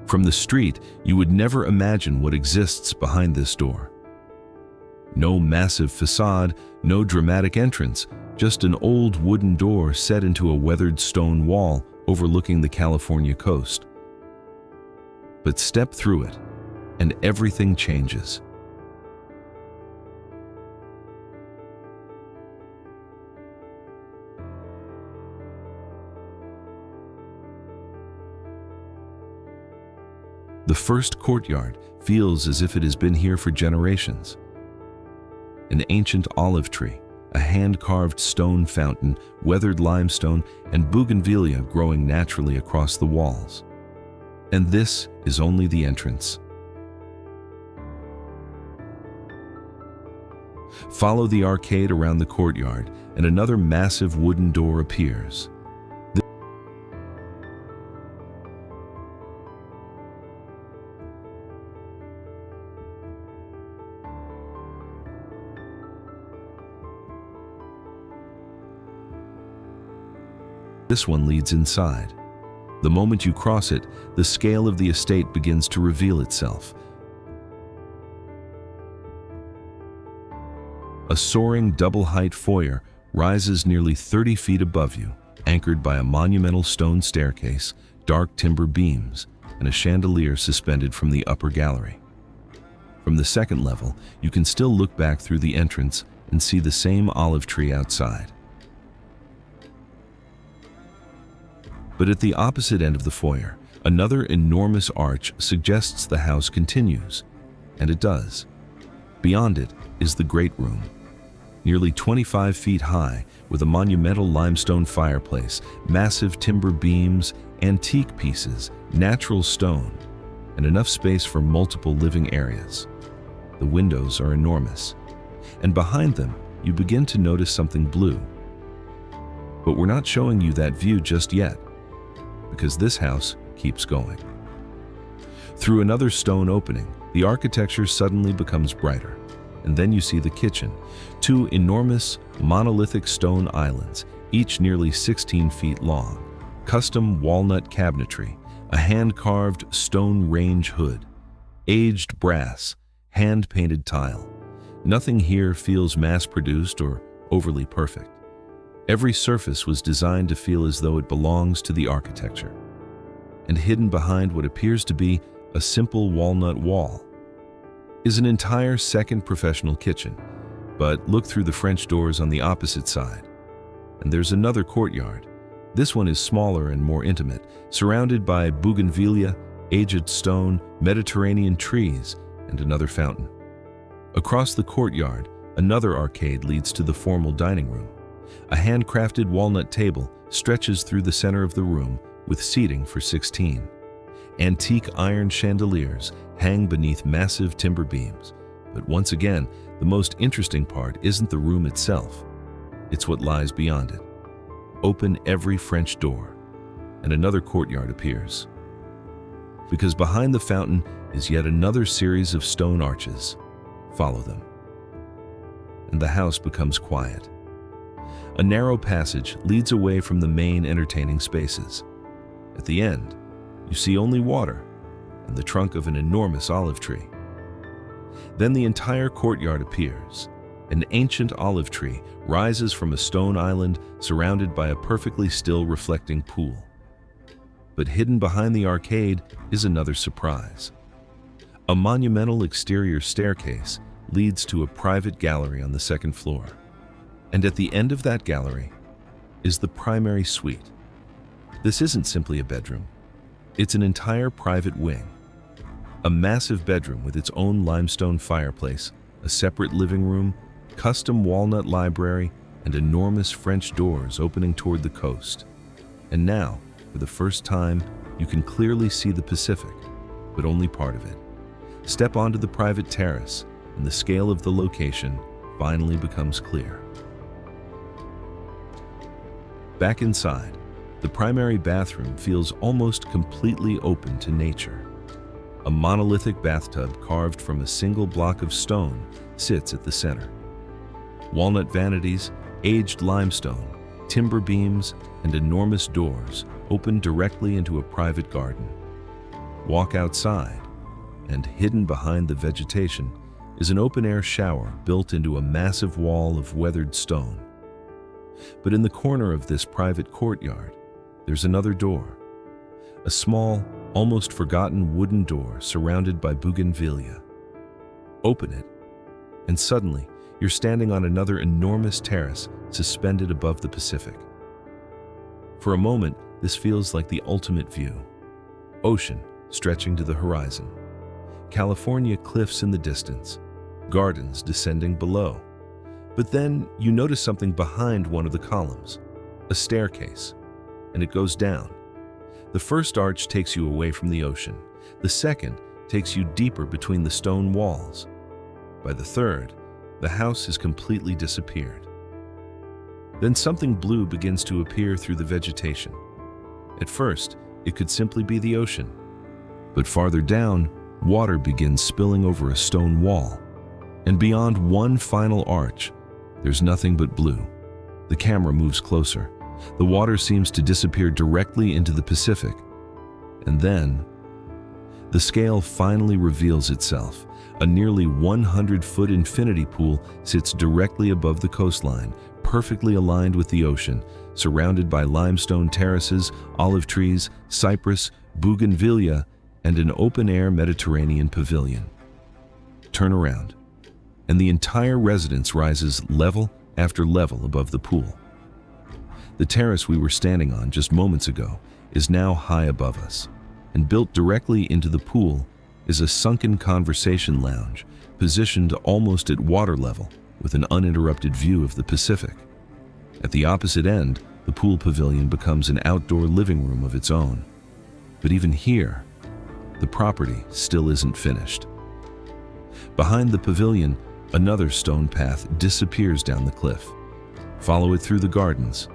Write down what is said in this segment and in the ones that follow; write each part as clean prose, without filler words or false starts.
From the street, you would never imagine what exists behind this door. No massive facade, no dramatic entrance, just an old wooden door set into a weathered stone wall overlooking the California coast. But step through it, and everything changes. The first courtyard feels as if it has been here for generations. An ancient olive tree, a hand-carved stone fountain, weathered limestone, and bougainvillea growing naturally across the walls. And this is only the entrance. Follow the arcade around the courtyard, and another massive wooden door appears. This one leads inside. The moment you cross it, the scale of the estate begins to reveal itself. A soaring double-height foyer rises nearly 30 feet above you, anchored by a monumental stone staircase, dark timber beams, and a chandelier suspended from the upper gallery. From the second level, you can still look back through the entrance and see the same olive tree outside. But at the opposite end of the foyer, another enormous arch suggests the house continues, and it does. Beyond it is the great room, nearly 25 feet high, with a monumental limestone fireplace, massive timber beams, antique pieces, natural stone, and enough space for multiple living areas. The windows are enormous, and behind them you begin to notice something blue. But we're not showing you that view just yet, because this house keeps going. Through another stone opening, the architecture suddenly becomes brighter, and then you see the kitchen, two enormous monolithic stone islands, each nearly 16 feet long, custom walnut cabinetry, a hand-carved stone range hood, aged brass, hand-painted tile. Nothing here feels mass-produced or overly perfect. Every surface was designed to feel as though it belongs to the architecture. And hidden behind what appears to be a simple walnut wall is an entire second professional kitchen. But look through the French doors on the opposite side, and there's another courtyard. This one is smaller and more intimate, surrounded by bougainvillea, aged stone, Mediterranean trees, and another fountain. Across the courtyard, another arcade leads to the formal dining room. A handcrafted walnut table stretches through the center of the room with seating for 16. Antique iron chandeliers hang beneath massive timber beams. But once again, the most interesting part isn't the room itself. It's what lies beyond it. Open every French door, and another courtyard appears. Because behind the fountain is yet another series of stone arches. Follow them. And the house becomes quiet. A narrow passage leads away from the main entertaining spaces. At the end, you see only water and the trunk of an enormous olive tree. Then the entire courtyard appears. An ancient olive tree rises from a stone island surrounded by a perfectly still reflecting pool. But hidden behind the arcade is another surprise. A monumental exterior staircase leads to a private gallery on the second floor. And at the end of that gallery is the primary suite. This isn't simply a bedroom. It's an entire private wing. A massive bedroom with its own limestone fireplace, a separate living room, custom walnut library, and enormous French doors opening toward the coast. And now, for the first time, you can clearly see the Pacific, but only part of it. Step onto the private terrace, and the scale of the location finally becomes clear. Back inside, the primary bathroom feels almost completely open to nature. A monolithic bathtub carved from a single block of stone sits at the center. Walnut vanities, aged limestone, timber beams, and enormous doors open directly into a private garden. Walk outside, and hidden behind the vegetation is an open-air shower built into a massive wall of weathered stone. But in the corner of this private courtyard, there's another door. A small, almost forgotten wooden door surrounded by bougainvillea. Open it, and suddenly you're standing on another enormous terrace suspended above the Pacific. For a moment, this feels like the ultimate view. Ocean stretching to the horizon. California cliffs in the distance. Gardens descending below. But then you notice something behind one of the columns. A staircase. And it goes down. The first arch takes you away from the ocean. The second takes you deeper between the stone walls. By the third, the house has completely disappeared. Then something blue begins to appear through the vegetation. At first, it could simply be the ocean. But farther down, water begins spilling over a stone wall. And beyond one final arch, there's nothing but blue. The camera moves closer. The water seems to disappear directly into the Pacific. And then, the scale finally reveals itself. A nearly 100-foot infinity pool sits directly above the coastline, perfectly aligned with the ocean, surrounded by limestone terraces, olive trees, cypress, bougainvillea, and an open-air Mediterranean pavilion. Turn around, and the entire residence rises level after level above the pool. The terrace we were standing on just moments ago is now high above us, and built directly into the pool is a sunken conversation lounge positioned almost at water level with an uninterrupted view of the Pacific. At the opposite end, the pool pavilion becomes an outdoor living room of its own. But even here, the property still isn't finished. Behind the pavilion, another stone path disappears down the cliff. Follow it through the gardens,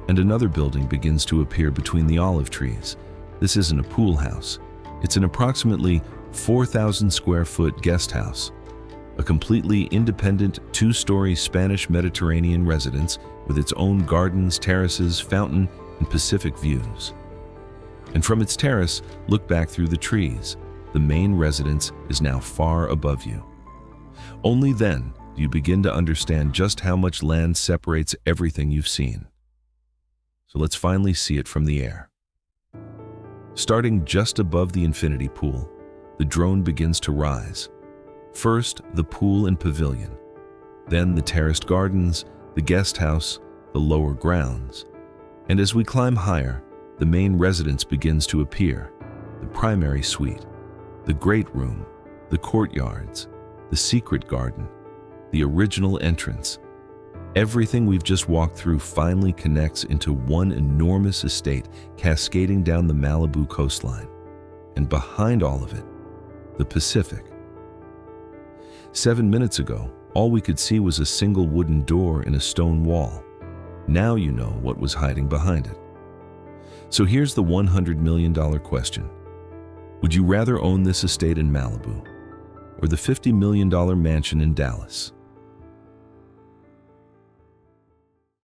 and another building begins to appear between the olive trees. This isn't a pool house. It's an approximately 4,000 square foot guest house, a completely independent two-story Spanish Mediterranean residence with its own gardens, terraces, fountain, and Pacific views. And from its terrace, look back through the trees. The main residence is now far above you. Only then do you begin to understand just how much land separates everything you've seen. So let's finally see it from the air. Starting just above the infinity pool, the drone begins to rise. First, the pool and pavilion, then the terraced gardens, the guest house, the lower grounds. And as we climb higher, the main residence begins to appear, the primary suite, the great room, the courtyards, the secret garden, the original entrance. Everything we've just walked through finally connects into one enormous estate cascading down the Malibu coastline. And behind all of it, the Pacific. 7 minutes ago, all we could see was a single wooden door in a stone wall. Now you know what was hiding behind it. So here's the $100 million question. Would you rather own this estate in Malibu or the $50 million mansion in Dallas?